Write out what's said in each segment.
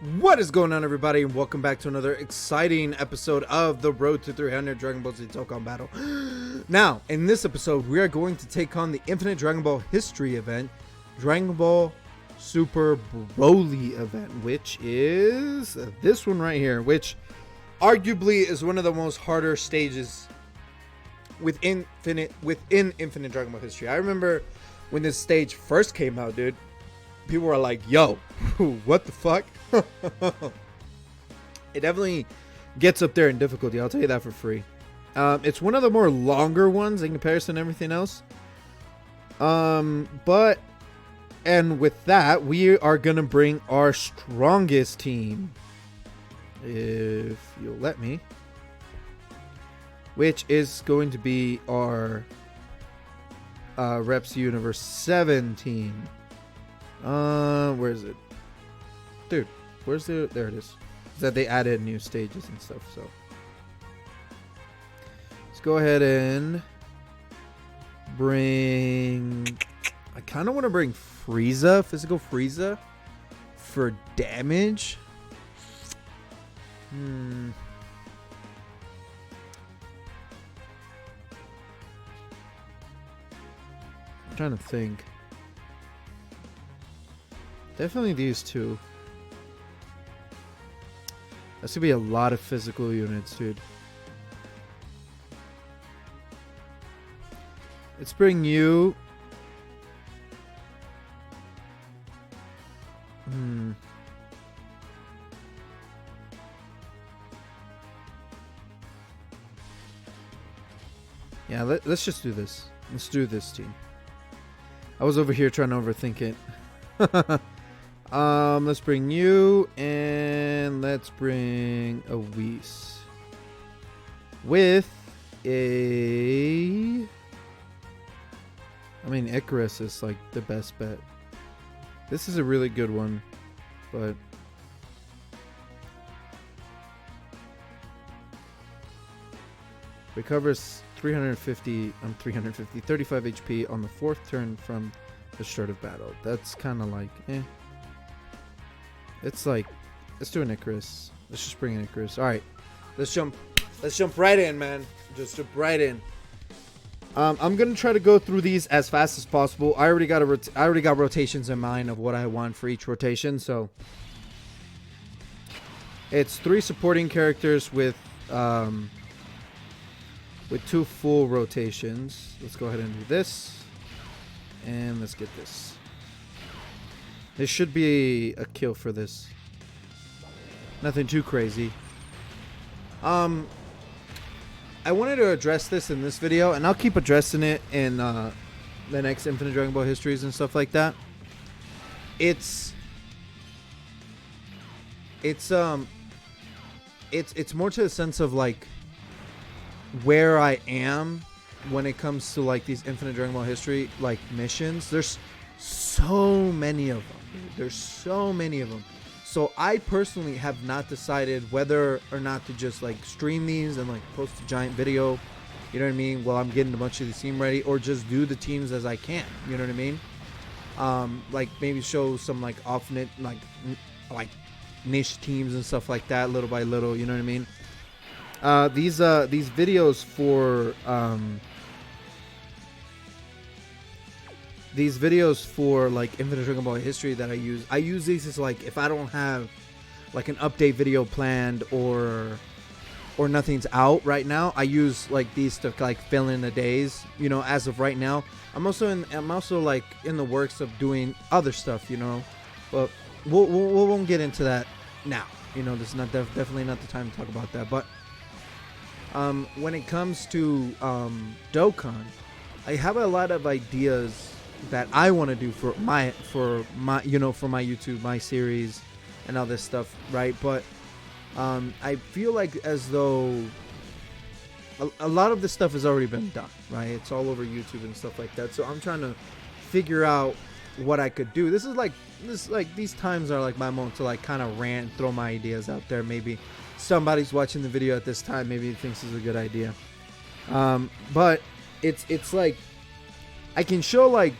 What is going on, everybody, and welcome back to another exciting episode of the Road to 300 Dragon Ball Z Dokkan Battle. Now, in this episode, we are going to take on the Infinite Dragon Ball History event, Dragon Ball Super Broly event, which is this one right here, which arguably is one of the most harder stages within Infinite Dragon Ball History. I remember when this stage first came out, dude. People were like, yo, what the fuck? It definitely gets up there in difficulty, I'll tell you that for free. It's one of the more longer ones in comparison to everything else. And with that, we are going to bring our strongest team, if you'll let me, which is going to be our Reps Universe 7 team. Where is it? Dude, where's the... There it is. That they added new stages and stuff, so... Let's go ahead and... bring... I kind of want to bring Frieza, Physical Frieza, for damage. I'm trying to think. Definitely these two. That's gonna be a lot of physical units, dude. Let's bring you. Yeah, let's just do this. Let's do this team. I was over here trying to overthink it. Let's bring you, and let's bring a Whis with a... I mean, Icarus is like the best bet. This is a really good one, but recovers 35 HP on the 4th turn from the start of battle. That's kind of like, It's like, let's do an Icarus. Let's just bring an Icarus. All right, let's jump right in, man. Just jump right in. I'm gonna try to go through these as fast as possible. I already got rotations in mind of what I want for each rotation. So it's 3 supporting characters with 2 full rotations. Let's go ahead and do this. And let's get this. This should be a kill for this. Nothing too crazy. I wanted to address this in this video, and I'll keep addressing it in the next Infinite Dragon Ball Histories and stuff like that. It's more to the sense of like where I am when it comes to like these Infinite Dragon Ball History like missions. There's so many of them. There's so many of them. So I personally have not decided whether or not to just like stream these and like post a giant video, you know what I mean, while I'm getting a bunch of the team ready, or just do the teams as I can, you know what I mean? Like maybe show some like off-net like niche teams and stuff like that, little by little, you know what I mean? These videos for like Infinite Dragon Ball History that I use these as like if I don't have like an update video planned or nothing's out right now, I use like these to like fill in the days, you know, as of right now. I'm also like in the works of doing other stuff, you know, but we won't get into that now, you know. This is not definitely not the time to talk about that. But when it comes to Dokkan, I have a lot of ideas that I want to do for my you know, for my YouTube, my series and all this stuff, right? But I feel like as though a lot of this stuff has already been done, right? It's all over YouTube and stuff like that. So I'm trying to figure out what I could do. These times are like my moment to like kind of rant, throw my ideas out there. Maybe somebody's watching the video at this time, maybe he thinks it's a good idea. But it's like I can show like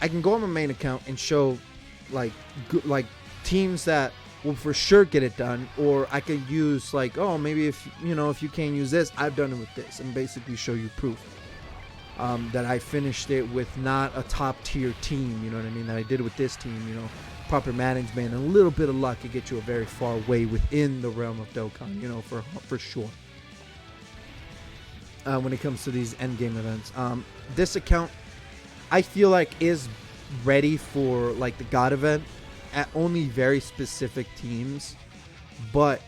I can go on my main account and show like teams that will for sure get it done, or I could use like, oh, maybe if if you can't use this, I've done it with this, and basically show you proof that I finished it with not a top tier team, you know what I mean, that I did it with this team, proper management and a little bit of luck could get you a very far way within the realm of Dokkan, for sure. When it comes to these end game events, this account I feel like is ready for like the God event at only very specific teams, but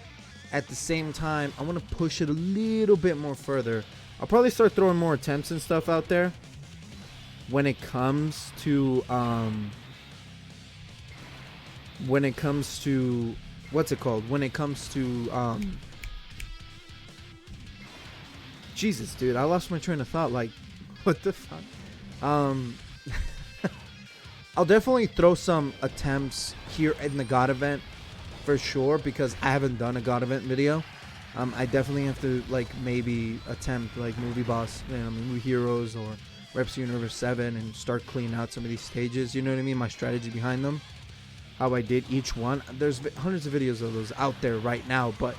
at the same time I want to push it a little bit more further. I'll probably start throwing more attempts and stuff out there when it comes to what's it called, when it comes to Jesus, dude, I lost my train of thought. Like, what the fuck? I'll definitely throw some attempts here in the God event for sure, because I haven't done a God event video. I definitely have to like maybe attempt like Movie Boss, Movie Heroes or Reps Universe 7 and start cleaning out some of these stages. You know what I mean? My strategy behind them, how I did each one. There's hundreds of videos of those out there right now, but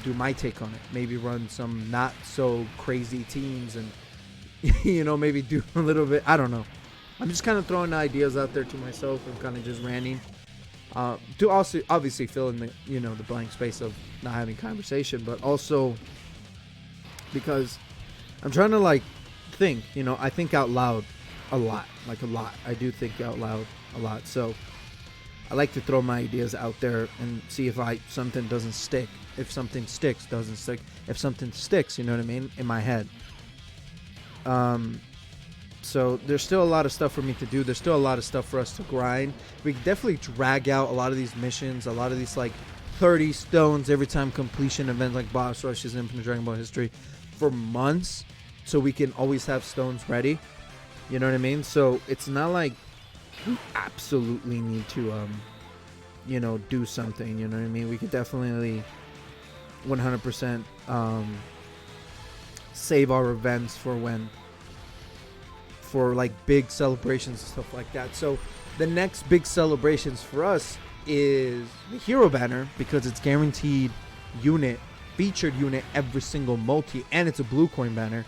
do my take on it. Maybe run some not so crazy teams and maybe do a little bit. I don't know. I'm just kind of throwing ideas out there to myself. I'm kind of just ranting to also obviously fill in the the blank space of not having conversation, but also because I'm trying to like think. I think out loud a lot. I do think out loud a lot. So I like to throw my ideas out there and see if something doesn't stick. If something sticks, doesn't stick. If something sticks, you know what I mean, in my head. So there's still a lot of stuff for me to do. There's still a lot of stuff for us to grind. We can definitely drag out a lot of these missions, a lot of these like 30 stones every time completion events like boss rushes, Infinite Dragon Ball History for months, so we can always have stones ready. You know what I mean? So it's not like we absolutely need to do something. You know what I mean? We could definitely 100% save our events for like big celebrations and stuff like that. So the next big celebrations for us is the hero banner, because it's guaranteed unit, featured unit every single multi, and it's a blue coin banner,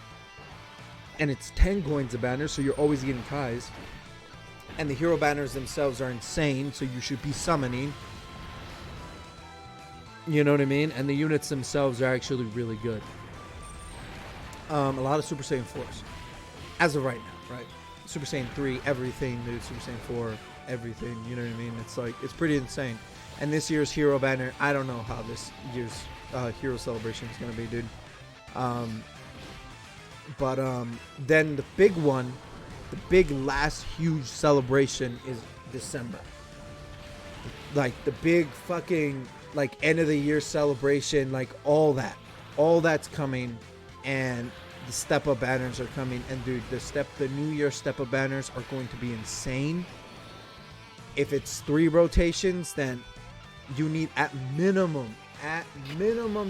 and it's 10 coins a banner, so you're always getting ties. And the hero banners themselves are insane, so you should be summoning. You know what I mean? And the units themselves are actually really good. A lot of Super Saiyan 4s as of right now, right? Super Saiyan 3, everything, dude. Super Saiyan 4, everything. You know what I mean? It's like, it's pretty insane. And this year's hero banner, I don't know how this year's hero celebration is gonna be, dude. But then the big one, the big last huge celebration is December. Like the big fucking like end of the year celebration, like all that's coming, and the step up banners are coming, and dude, the new year step up banners are going to be insane. If it's 3 rotations, then you need at minimum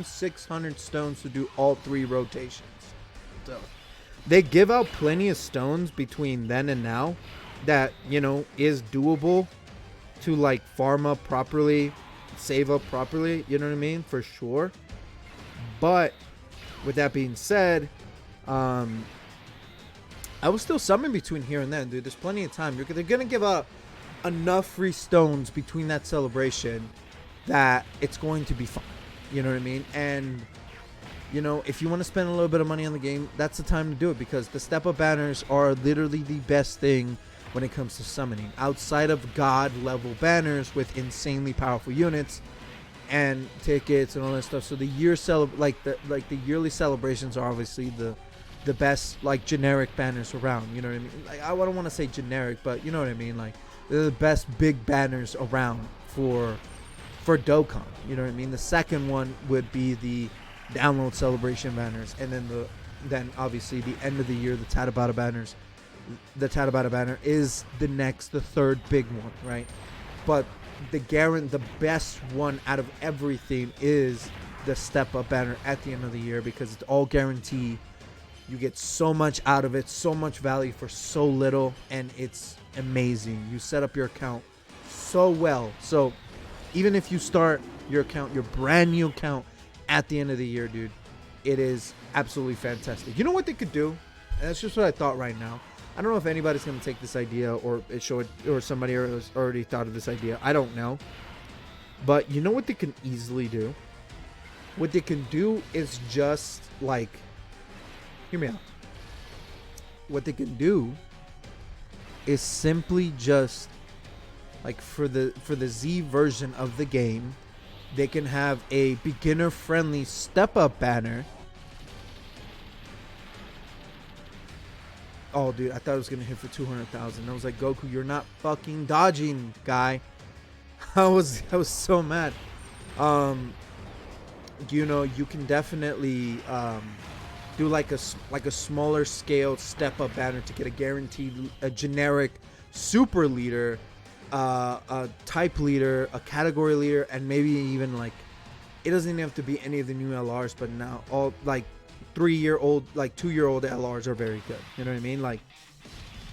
600 stones to do all 3 rotations. So they give out plenty of stones between then and now that, is doable to like farm up properly, save up properly, you know what I mean, for sure. But with that being said, I will still summon between here and then, dude. There's plenty of time. They're gonna give out enough free stones between that celebration that it's going to be fun, you know what I mean. And if you want to spend a little bit of money on the game, that's the time to do it, because the step up banners are literally the best thing when it comes to summoning, outside of god level banners with insanely powerful units and tickets and all that stuff. So the year the yearly celebrations are obviously the best like generic banners around, you know what I mean. Like, I don't want to say generic, but you know what I mean, like they're the best big banners around for Dokkan, you know what I mean. The second one would be the download celebration banners, and then obviously the end of the year, the Tatabata banners. The Tatabata banner is the third big one, right? But the best one out of everything is the step up banner at the end of the year, because it's all guaranteed. You get so much out of it, so much value for so little, and it's amazing. You set up your account so well. So even if you start your account, your brand new account at the end of the year, dude, it is absolutely fantastic. You know what they could do? And that's just what I thought right now. I don't know if anybody's going to take this idea or show it, or somebody has already thought of this idea. I don't know. But you know what they can easily do? What they can do is just like, hear me out. What they can do is simply just like for the Z version of the game, they can have a beginner friendly step up banner. Oh, dude, I thought it was going to hit for 200,000. I was like, Goku, you're not fucking dodging, guy. I was so mad. You know, you can definitely do like a smaller scale step up banner to get a guaranteed, a generic super leader, a type leader, a category leader, and maybe even like, it doesn't even have to be any of the new LRs, but now all like 3-year-old, like 2-year-old LRs are very good. You know what I mean? Like,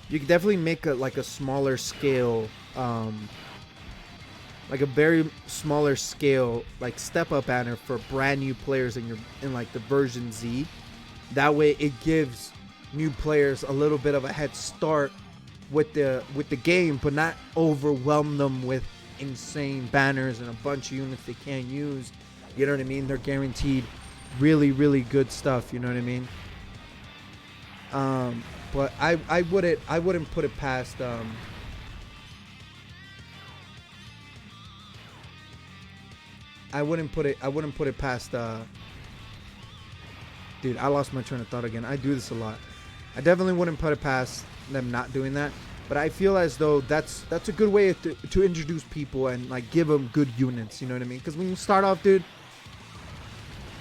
you can definitely make a smaller scale, like a very smaller scale, like step up banner for brand new players in like the version Z. That way, it gives new players a little bit of a head start with the game, but not overwhelm them with insane banners and a bunch of units they can't use. You know what I mean? They're guaranteed really, really good stuff. You know what I mean? But I wouldn't put it past I wouldn't put it past dude, I lost my train of thought again. I do this a lot. I definitely wouldn't put it past them not doing that, but I feel as though that's a good way to introduce people and like give them good units. You know what I mean? Because when you start off, dude,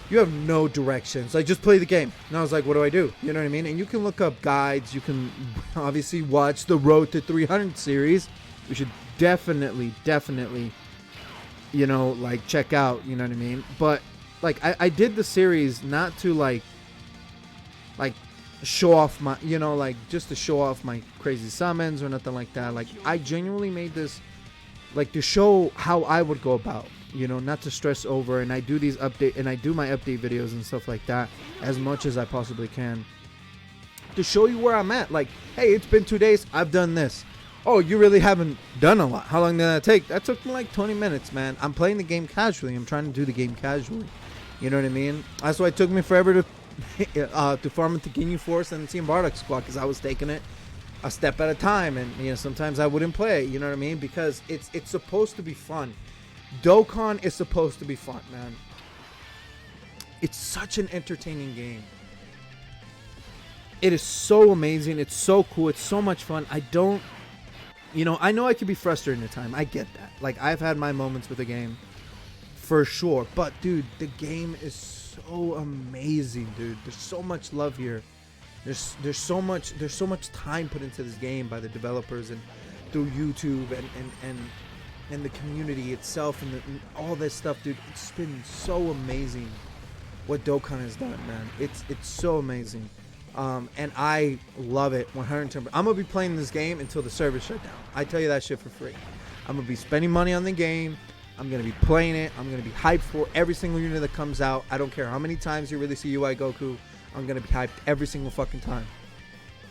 you have no directions. Like, just play the game. And I was like, what do I do? You know what I mean? And you can look up guides. You can obviously watch the Road to 300 series. You should definitely, you know, like, check out. You know what I mean? But, like, I did the series not to, like show off my, you know, like, just to show off my crazy summons or nothing like that. Like, I genuinely made this, like, to show how I would go about. You know, not to stress over, and I do these update, and I do my update videos and stuff like that as much as I possibly can to show you where I'm at. Like, hey, it's been 2 days, I've done this. Oh, you really haven't done a lot. How long did that take? That took me like 20 minutes, man. I'm playing the game casually. I'm trying to do the game casually. You know what I mean? That's why it took me forever to farm into Ginyu Force and Team Bardock Squad, because I was taking it a step at a time, and you know, sometimes I wouldn't play. You know what I mean? Because it's supposed to be fun. Dokkan is supposed to be fun, man. It's such an entertaining game. It is so amazing. It's so cool. It's so much fun. I know I could be frustrated at time. I get that. Like, I've had my moments with the game, for sure. But, dude, the game is so amazing, dude. There's so much love here. There's so much time put into this game by the developers and through YouTube and the community itself and all this stuff, dude. It's been so amazing what Dokkan has done, man. It's so amazing, and I love it 110%. I'm gonna be playing this game until the server shut down. I tell you that shit for free. I'm gonna be spending money on the game. I'm gonna be playing it. I'm gonna be hyped for every single unit that comes out. I don't care how many times you release a UI Goku. I'm gonna be hyped every single fucking time.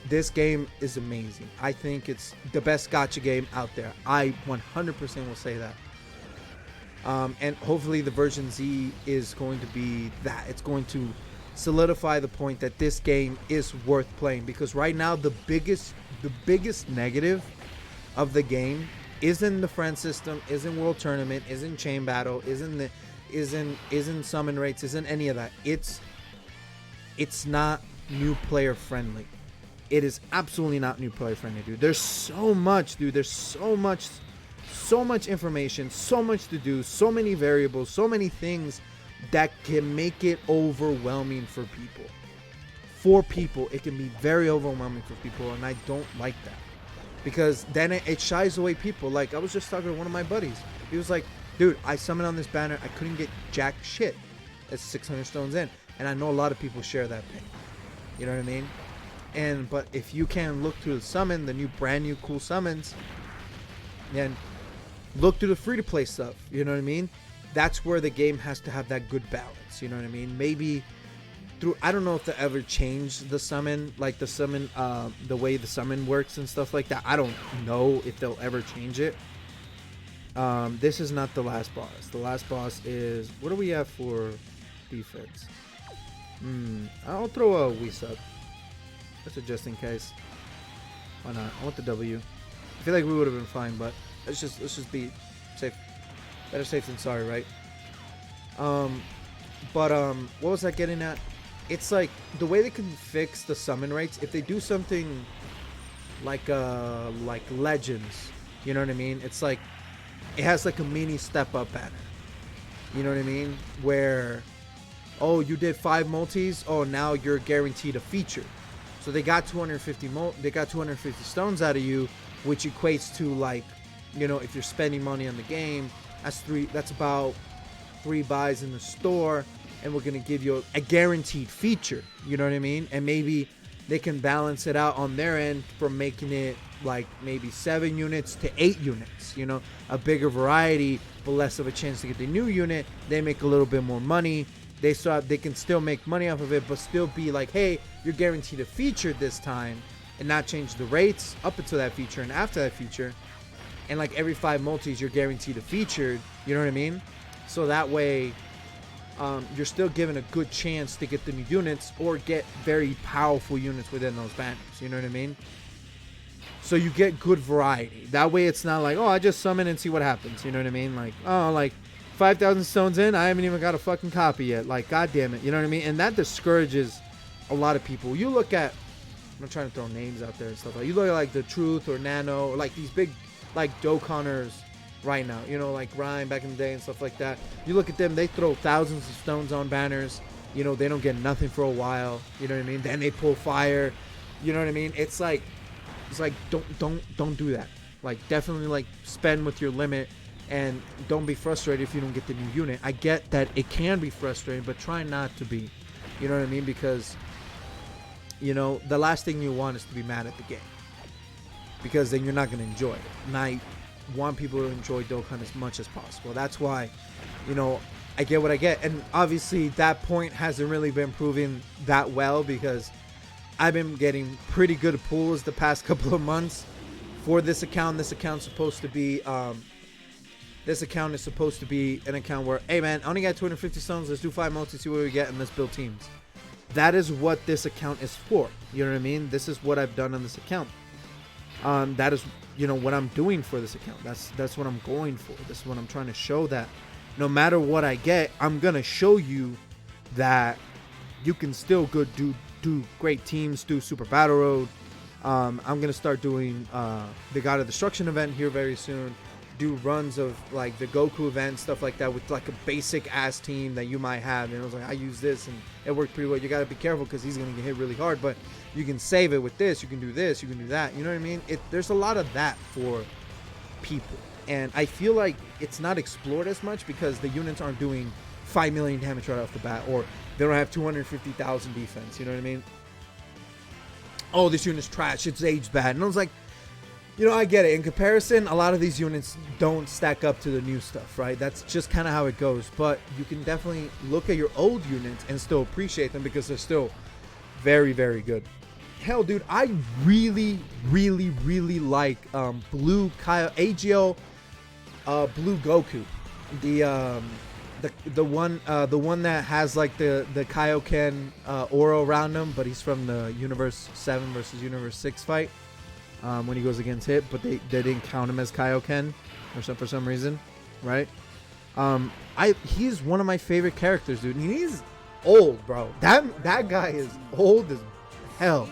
This game is amazing. I think it's the best gacha game out there. I 100% will say that. And hopefully the version Z is going to be that. It's going to solidify the point that this game is worth playing, because right now the biggest negative of the game isn't the friend system, isn't World Tournament, isn't Chain Battle, isn't summon rates, isn't any of that. It's not new player friendly. It is absolutely not new player friendly, dude. There's so much, dude. There's so much information, so much to do, so many variables, so many things that can make it overwhelming for people. For people, it can be very overwhelming for people, and I don't like that, because then it shies away people. Like, I was just talking to one of my buddies. He was like, dude, I summoned on this banner. I couldn't get jack shit. It's 600 stones in, and I know a lot of people share that pain. You know what I mean? But if you can look through the summon, the brand new cool summons, then look through the free-to-play stuff. You know what I mean? That's where the game has to have that good balance. You know what I mean? Maybe through, I don't know if they ever change the summon, like the summon, the way the summon works and stuff like that. I don't know if they'll ever change it. This is not the last boss. The last boss is, what do we have for defense? I'll throw a Wii sub. That's a just in case. Why not? I want the W. I feel like we would have been fine, but let's just be safe. Better safe than sorry, right? What was I getting at? It's like the way they can fix the summon rates. If they do something like Legends, you know what I mean? It's like it has like a mini step up banner. You know what I mean? Where, oh, you did 5 multis. Oh, now you're guaranteed a feature. So they got 250 stones out of you, which equates to, like, you know, if you're spending money on the game, that's about 3 buys in the store, and we're gonna give you a guaranteed feature. You know what I mean? And maybe they can balance it out on their end from making it like maybe 7 units to 8 units. You know, a bigger variety, but less of a chance to get the new unit. They make a little bit more money. They can still make money off of it, but still be like, hey, you're guaranteed a feature this time, and not change the rates up until that feature and after that feature. And like every 5 multis, you're guaranteed a featured. You know what I mean? So that way, you're still given a good chance to get the new units or get very powerful units within those banners. You know what I mean? So you get good variety. That way, it's not like, oh, I just summon and see what happens. You know what I mean? Like, oh, like 5,000 stones in, I haven't even got a fucking copy yet. Like, god damn it. You know what I mean? And that discourages a lot of people. You look at, I'm not trying to throw names out there and stuff. Like, you look at like the Truth or Nano or like these big like Dokkanners right now, you know, like Ryan back in the day and stuff like that. You look at them, they throw thousands of stones on banners. You know, they don't get nothing for a while. You know what I mean? Then they pull fire. You know what I mean? It's like don't do that. Like, definitely like spend with your limit, and don't be frustrated if you don't get the new unit. I get that it can be frustrating, but try not to be. You know what I mean? Because, you know, the last thing you want is to be mad at the game, because then you're not going to enjoy it. And I want people to enjoy Dokkan as much as possible. That's why, you know, I get what I get. And obviously that point hasn't really been proven that well, because I've been getting pretty good pulls the past couple of months for this account. This account's supposed to be this account is supposed to be an account where, hey man, I only got 250 stones, let's do 5 multi, see what we get, and let's build teams. That is what this account is for. You know what I mean? This is what I've done on this account. That is, you know, what I'm doing for this account. That's what I'm going for. This is what I'm trying to show, that no matter what I get, I'm gonna show you that you can still do great teams, do Super Battle Road. I'm gonna start doing the God of Destruction event here very soon. Do runs of like the Goku event, stuff like that, with like a basic ass team that you might have. And I was like, I use this and it worked pretty well. You gotta be careful because he's gonna get hit really hard, but you can save it with this. You can do this. You can do that. You know what I mean? There's a lot of that for people, and I feel like it's not explored as much because the units aren't doing 5 million damage right off the bat, or they don't have 250,000 defense. You know what I mean? Oh, this unit's trash. It's aged bad. And I was like, you know, I get it. In comparison, a lot of these units don't stack up to the new stuff, right? That's just kind of how it goes. But you can definitely look at your old units and still appreciate them because they're still very, very good. Hell, dude, I really, really, really like Blue AGL Blue Goku. The one that has like the Kaioken aura around him, but he's from the Universe 7 versus Universe 6 fight. When he goes against Hit, but they didn't count him as Kaioken for some reason, right? He's one of my favorite characters, dude. And he's old, bro. That guy is old as hell,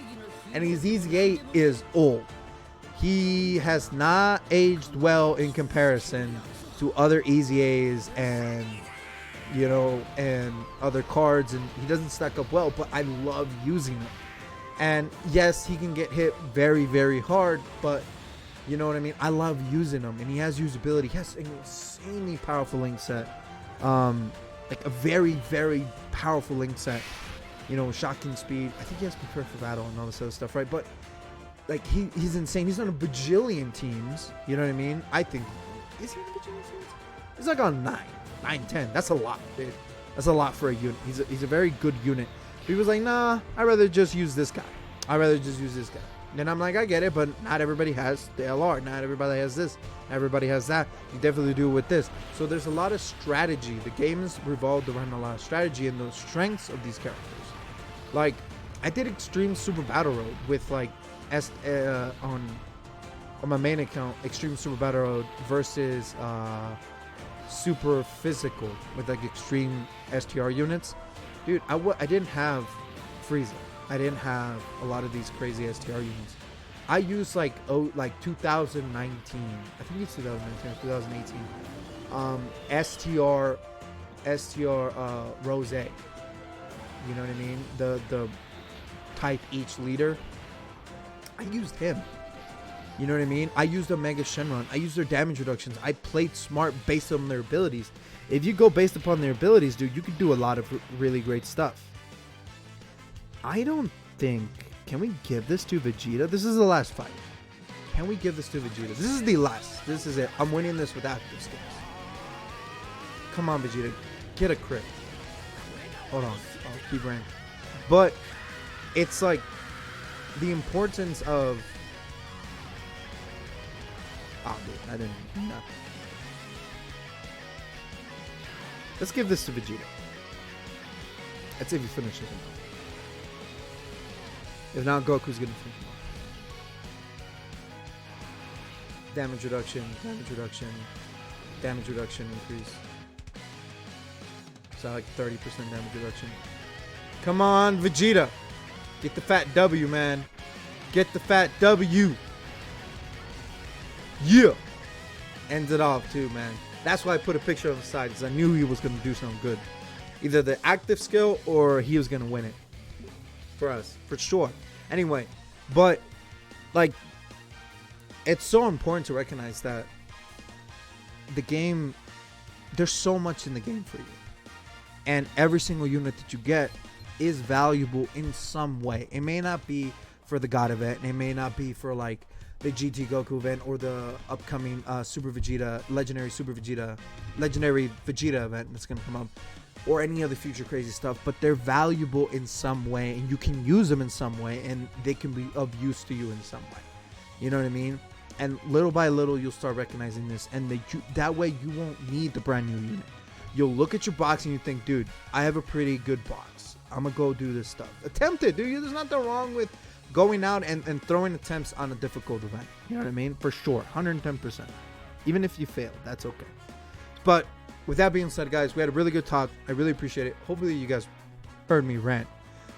and his Easy 8 is old. He has not aged well in comparison to other Easy A's and, you know, and other cards, and he doesn't stack up well. But I love using him. And yes, he can get hit very, very hard, but you know what I mean? I love using him, and he has usability. He has an insanely powerful link set. Like a very, very powerful link set. You know, shocking speed. I think he has prepared for battle and all this other stuff, right? But like he's insane. He's on a bajillion teams. You know what I mean? I think is he in the Vegeta series? He's like on 9, 10. That's a lot, dude. That's a lot for a unit. He's a very good unit. He was like, nah, I'd rather just use this guy. Then I'm like, I get it, but not everybody has the LR. Not everybody has this. Everybody has that. You definitely do it with this. So there's a lot of strategy. The game is revolved around a lot of strategy and the strengths of these characters. Like, I did Extreme Super Battle Road with like on my main account, Extreme Super Battle Road versus Super Physical with like extreme STR units. Dude, I didn't have Frieza. I didn't have a lot of these crazy STR units. I used like 2019. I think it's 2019 or 2018. STR Rose. You know what I mean? The type each leader. I used him. You know what I mean? I used Omega Shenron. I used their damage reductions. I played smart based on their abilities. If you go based upon their abilities, dude, you could do a lot of really great stuff. I don't think... Can we give this to Vegeta? This is the last fight. Can we give this to Vegeta? This is the last. This is it. I'm winning this with active skills. Come on, Vegeta. Get a crit. Hold on. I'll keep rank. But it's like the importance of... Oh, dude. I didn't... No. Let's give this to Vegeta. Let's see if he finishes him. If not, Goku's gonna finish him. Damage reduction, damage reduction increase. So like 30% damage reduction. Come on, Vegeta. Get the fat W, man. Get the fat W. Yeah. Ends it off too, man. That's why I put a picture on the side, because I knew he was going to do something good. Either the active skill or he was going to win it. For us. For sure. Anyway. But, like, it's so important to recognize that the game, there's so much in the game for you. And every single unit that you get is valuable in some way. It may not be for the God event. It may not be for, like, the GT Goku event or the upcoming Super Vegeta, Legendary Vegeta event that's going to come up, or any other future crazy stuff, but they're valuable in some way, and you can use them in some way, and they can be of use to you in some way. You know what I mean? And little by little, you'll start recognizing this, and that way you won't need the brand new unit. You'll look at your box and you think, dude, I have a pretty good box. I'm going to go do this stuff. Attempt it, dude. There's nothing wrong with going out and throwing attempts on a difficult event. You know what I mean? For sure. 110%. Even if you fail, that's okay. But with that being said, guys, we had a really good talk. I really appreciate it. Hopefully you guys heard me rant.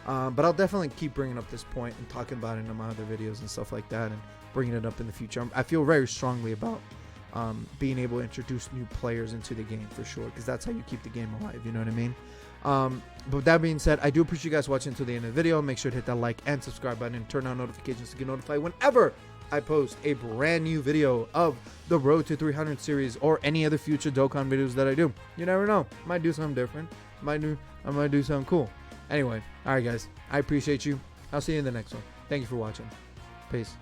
But I'll definitely keep bringing up this point and talking about it in my other videos and stuff like that, and bringing it up in the future. I feel very strongly about being able to introduce new players into the game, for sure, because that's how you keep the game alive. You know what I mean? But with that being said, I do appreciate you guys watching until the end of the video. Make sure to hit that like and subscribe button and turn on notifications to get notified whenever I post a brand new video of the Road to 300 series or any other future Dokkan videos that I do. You never know. Might do something different. I might do something cool. Anyway, alright guys, I appreciate you. I'll see you in the next one. Thank you for watching. Peace.